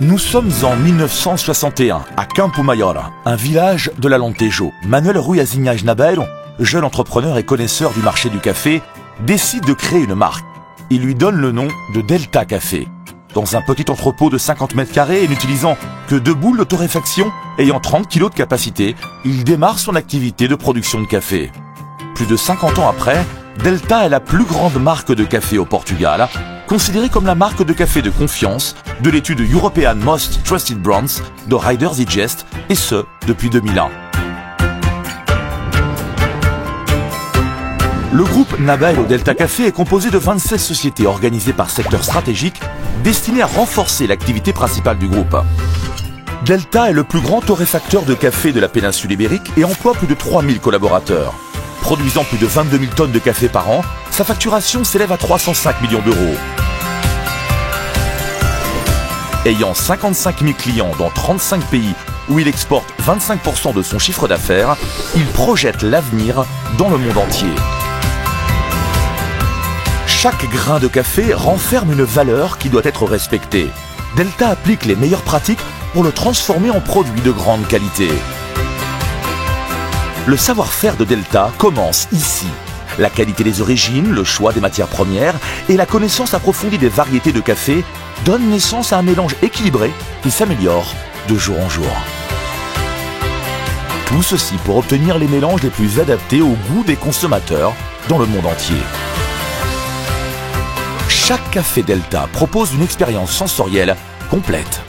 Nous sommes en 1961 à Campo Maior, un village de l'Alentejo. Manuel Ruizinhas Nabeiro, jeune entrepreneur et connaisseur du marché du café, décide de créer une marque. Il lui donne le nom de Delta Café. Dans un petit entrepôt de 50 mètres carrés et n'utilisant que 2 boules de torréfaction ayant 30 kg de capacité, il démarre son activité de production de café. Plus de 50 ans après, Delta est la plus grande marque de café au Portugal, considérée comme la marque de café de confiance de l'étude European Most Trusted Brands de Reader's Digest, et ce, depuis 2001. Le groupe Nabeiro Delta Café est composé de 26 sociétés organisées par secteur stratégique destinées à renforcer l'activité principale du groupe. Delta est le plus grand torréfacteur de café de la péninsule ibérique et emploie plus de 3000 collaborateurs. Produisant plus de 22 000 tonnes de café par an, sa facturation s'élève à 305 millions d'euros. Ayant 55 000 clients dans 35 pays où il exporte 25% de son chiffre d'affaires, il projette l'avenir dans le monde entier. Chaque grain de café renferme une valeur qui doit être respectée. Delta applique les meilleures pratiques pour le transformer en produit de grande qualité. Le savoir-faire de Delta commence ici. La qualité des origines, le choix des matières premières et la connaissance approfondie des variétés de café donnent naissance à un mélange équilibré qui s'améliore de jour en jour. Tout ceci pour obtenir les mélanges les plus adaptés au goût des consommateurs dans le monde entier. Chaque café Delta propose une expérience sensorielle complète.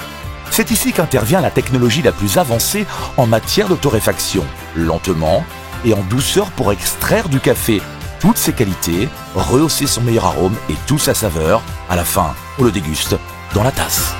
C'est ici qu'intervient la technologie la plus avancée en matière de torréfaction, lentement et en douceur pour extraire du café toutes ses qualités, rehausser son meilleur arôme et toute sa saveur. À la fin, on le déguste dans la tasse.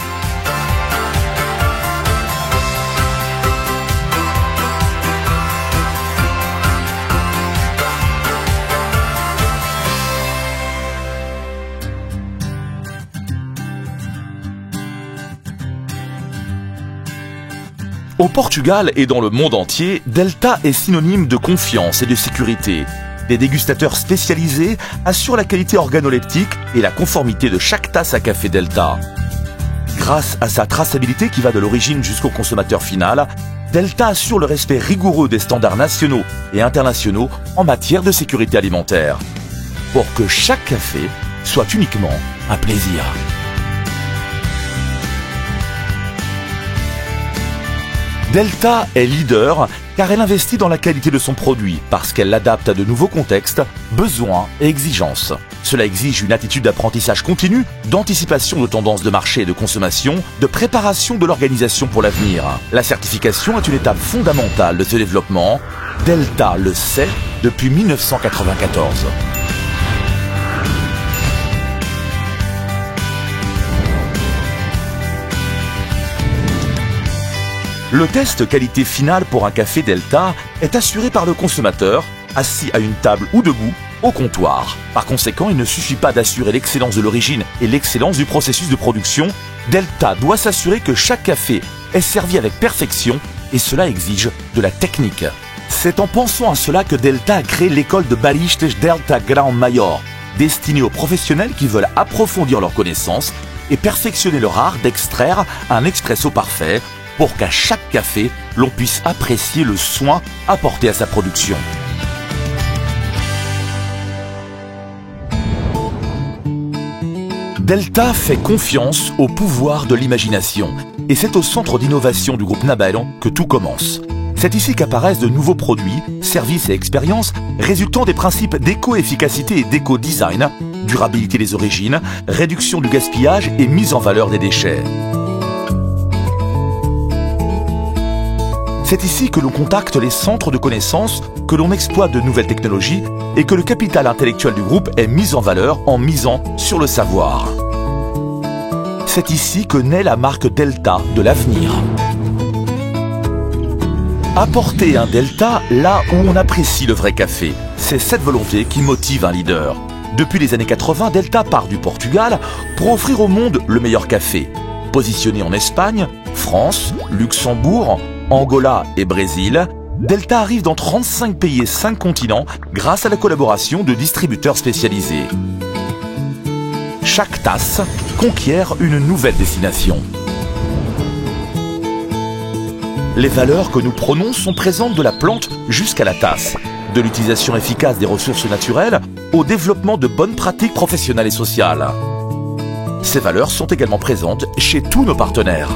Au Portugal et dans le monde entier, Delta est synonyme de confiance et de sécurité. Des dégustateurs spécialisés assurent la qualité organoleptique et la conformité de chaque tasse à café Delta. Grâce à sa traçabilité qui va de l'origine jusqu'au consommateur final, Delta assure le respect rigoureux des standards nationaux et internationaux en matière de sécurité alimentaire, pour que chaque café soit uniquement un plaisir. Delta est leader car elle investit dans la qualité de son produit parce qu'elle l'adapte à de nouveaux contextes, besoins et exigences. Cela exige une attitude d'apprentissage continu, d'anticipation de tendances de marché et de consommation, de préparation de l'organisation pour l'avenir. La certification est une étape fondamentale de ce développement. Delta le sait depuis 1994. Le test qualité finale pour un café Delta est assuré par le consommateur, assis à une table ou debout, au comptoir. Par conséquent, il ne suffit pas d'assurer l'excellence de l'origine et l'excellence du processus de production. Delta doit s'assurer que chaque café est servi avec perfection et cela exige de la technique. C'est en pensant à cela que Delta a créé l'école de Baristas Delta Grão Maior, destinée aux professionnels qui veulent approfondir leurs connaissances et perfectionner leur art d'extraire un expresso parfait, pour qu'à chaque café, l'on puisse apprécier le soin apporté à sa production. Delta fait confiance au pouvoir de l'imagination et c'est au centre d'innovation du groupe Nabeiro que tout commence. C'est ici qu'apparaissent de nouveaux produits, services et expériences résultant des principes d'éco-efficacité et d'éco-design, durabilité des origines, réduction du gaspillage et mise en valeur des déchets. C'est ici que l'on contacte les centres de connaissances, que l'on exploite de nouvelles technologies et que le capital intellectuel du groupe est mis en valeur en misant sur le savoir. C'est ici que naît la marque Delta de l'avenir. Apporter un Delta là où on apprécie le vrai café, c'est cette volonté qui motive un leader. Depuis les années 80, Delta part du Portugal pour offrir au monde le meilleur café. Positionné en Espagne, France, Luxembourg, Angola et Brésil, Delta arrive dans 35 pays et 5 continents grâce à la collaboration de distributeurs spécialisés. Chaque tasse conquiert une nouvelle destination. Les valeurs que nous prônons sont présentes de la plante jusqu'à la tasse, de l'utilisation efficace des ressources naturelles au développement de bonnes pratiques professionnelles et sociales. Ces valeurs sont également présentes chez tous nos partenaires.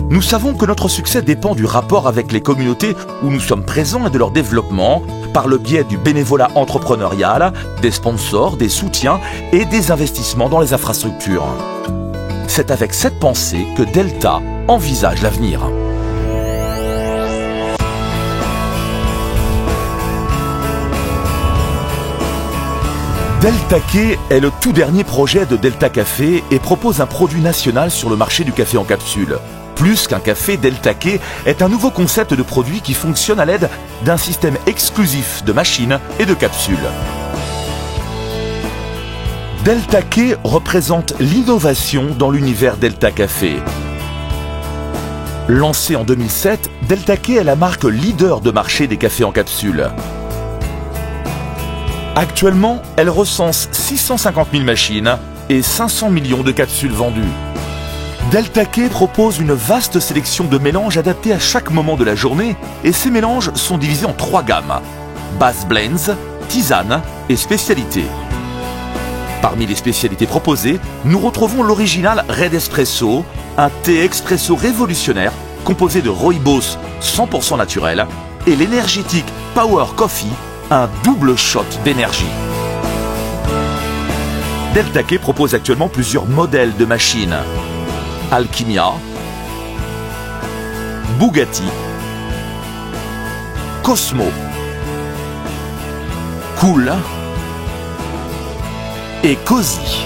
Nous savons que notre succès dépend du rapport avec les communautés où nous sommes présents et de leur développement par le biais du bénévolat entrepreneurial, des sponsors, des soutiens et des investissements dans les infrastructures. C'est avec cette pensée que Delta envisage l'avenir. Delta Café est le tout dernier projet de Delta Café et propose un produit national sur le marché du café en capsule. Plus qu'un café, Delta Café est un nouveau concept de produit qui fonctionne à l'aide d'un système exclusif de machines et de capsules. Delta Café représente l'innovation dans l'univers Delta Café. Lancée en 2007, Delta Café est la marque leader de marché des cafés en capsule. Actuellement, elle recense 650 000 machines et 500 millions de capsules vendues. Delta Café propose une vaste sélection de mélanges adaptés à chaque moment de la journée et ces mélanges sont divisés en 3 gammes: Base Blends, Tisane et Spécialité. Parmi les spécialités proposées, nous retrouvons l'original Red Espresso, un thé expresso révolutionnaire composé de rooibos 100% naturel, et l'énergétique Power Coffee, un double shot d'énergie. Delta Café propose actuellement plusieurs modèles de machines: Alchimia, Bugatti, Cosmo, Cool et Cozy.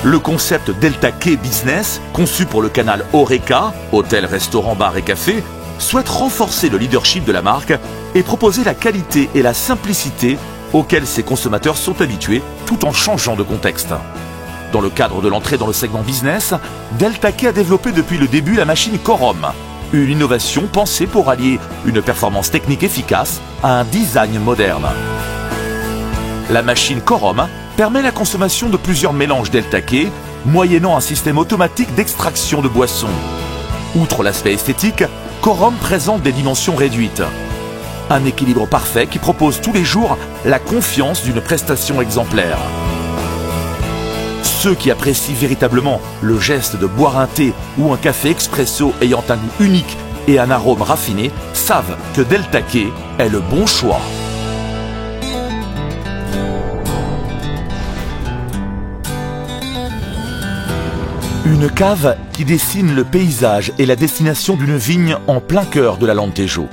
Le concept Delta Café Business, conçu pour le canal Horeca, hôtel, restaurant, bar et café, souhaite renforcer le leadership de la marque et proposer la qualité et la simplicité auxquelles ses consommateurs sont habitués tout en changeant de contexte. Dans le cadre de l'entrée dans le segment business, Delta Café a développé depuis le début la machine Corum, une innovation pensée pour allier une performance technique efficace à un design moderne. La machine Corum permet la consommation de plusieurs mélanges Delta Café, moyennant un système automatique d'extraction de boissons. Outre l'aspect esthétique, Corum présente des dimensions réduites. Un équilibre parfait qui propose tous les jours la confiance d'une prestation exemplaire. Ceux qui apprécient véritablement le geste de boire un thé ou un café expresso ayant un goût unique et un arôme raffiné savent que Delta Café est le bon choix. Une cave qui dessine le paysage et la destination d'une vigne en plein cœur de l'Alentejo.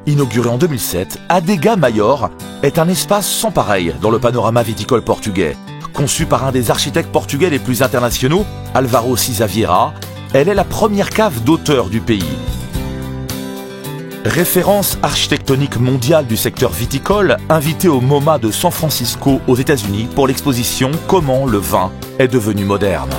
Inauguré en 2007, Adega Maior est un espace sans pareil dans le panorama viticole portugais. Conçue par un des architectes portugais les plus internationaux, Álvaro Siza Vieira, elle est la première cave d'auteur du pays. Référence architectonique mondiale du secteur viticole, invitée au MoMA de San Francisco aux États-Unis pour l'exposition « Comment le vin est devenu moderne ».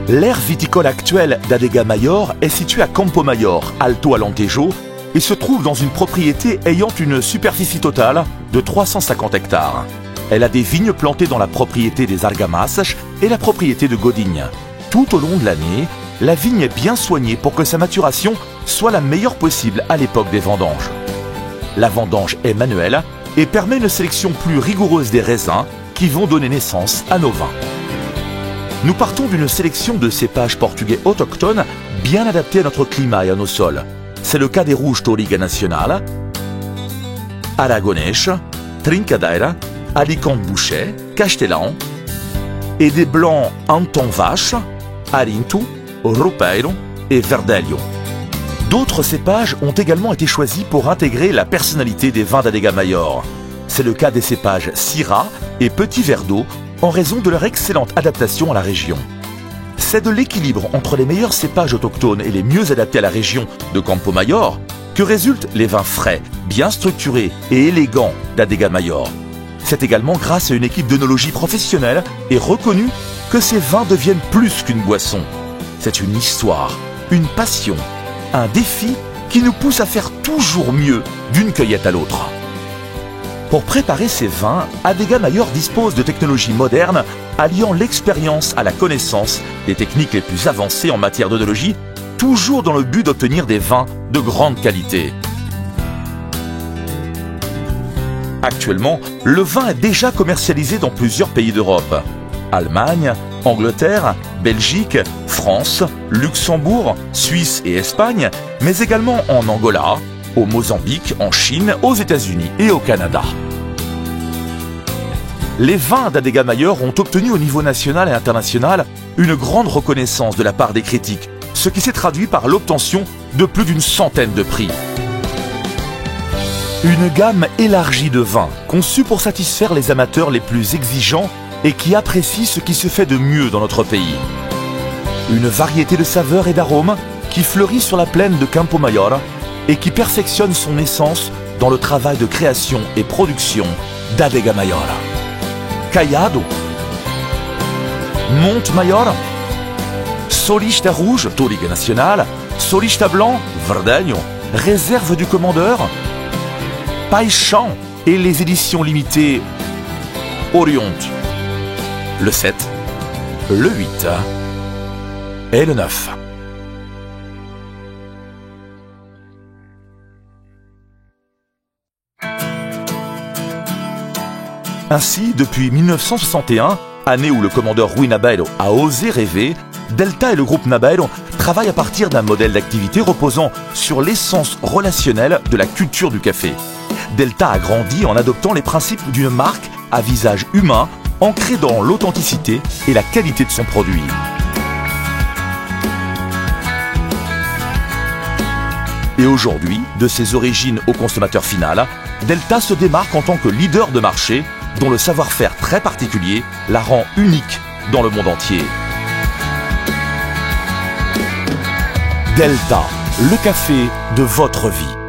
L'aire viticole actuelle d'Adega Maior est située à Campo Maior, Alto Alentejo, et se trouve dans une propriété ayant une superficie totale de 350 hectares. Elle a des vignes plantées dans la propriété des Argamas et la propriété de Godigne. Tout au long de l'année, la vigne est bien soignée pour que sa maturation soit la meilleure possible à l'époque des vendanges. La vendange est manuelle et permet une sélection plus rigoureuse des raisins qui vont donner naissance à nos vins. Nous partons d'une sélection de cépages portugais autochtones bien adaptés à notre climat et à nos sols. C'est le cas des rouges Touriga Nacional, Aragonês, Trincadeira, Alicante Bouschet, Castellan et des blancs Anton Vache, Arinto, Roupeiro et Verdelho. D'autres cépages ont également été choisis pour intégrer la personnalité des vins d'Adega Maior. C'est le cas des cépages Syrah et Petit Verdot en raison de leur excellente adaptation à la région. C'est de l'équilibre entre les meilleurs cépages autochtones et les mieux adaptés à la région de Campo Maior que résultent les vins frais, bien structurés et élégants d'Adega Maior. C'est également grâce à une équipe d'œnologie professionnelle et reconnue que ces vins deviennent plus qu'une boisson. C'est une histoire, une passion, un défi qui nous pousse à faire toujours mieux d'une cueillette à l'autre. Pour préparer ces vins, Adega Mayor dispose de technologies modernes alliant l'expérience à la connaissance des techniques les plus avancées en matière d'œnologie, toujours dans le but d'obtenir des vins de grande qualité. Actuellement, le vin est déjà commercialisé dans plusieurs pays d'Europe. Allemagne, Angleterre, Belgique, France, Luxembourg, Suisse et Espagne, mais également en Angola, au Mozambique, en Chine, aux États-Unis et au Canada. Les vins d'Adega Mayor ont obtenu au niveau national et international une grande reconnaissance de la part des critiques, ce qui s'est traduit par l'obtention de plus d'une centaine de prix. Une gamme élargie de vins, conçue pour satisfaire les amateurs les plus exigeants et qui apprécient ce qui se fait de mieux dans notre pays. Une variété de saveurs et d'arômes qui fleurit sur la plaine de Campo Mayor et qui perfectionne son essence dans le travail de création et production d'Adega Mayor. Caiado, Monte Mayor, Solista Rouge, Touriga Nacional, Solista Blanc, Verdeño, Réserve du Commandeur, Paixão et les éditions limitées Oriont. Le 7, le 8 et le 9. Ainsi, depuis 1961, année où le commandeur Rui Nabeiro a osé rêver, Delta et le groupe Nabeiro travaillent à partir d'un modèle d'activité reposant sur l'essence relationnelle de la culture du café. Delta a grandi en adoptant les principes d'une marque à visage humain, ancrée dans l'authenticité et la qualité de son produit. Et aujourd'hui, de ses origines au consommateur final, Delta se démarque en tant que leader de marché dont le savoir-faire très particulier la rend unique dans le monde entier. Delta, le café de votre vie.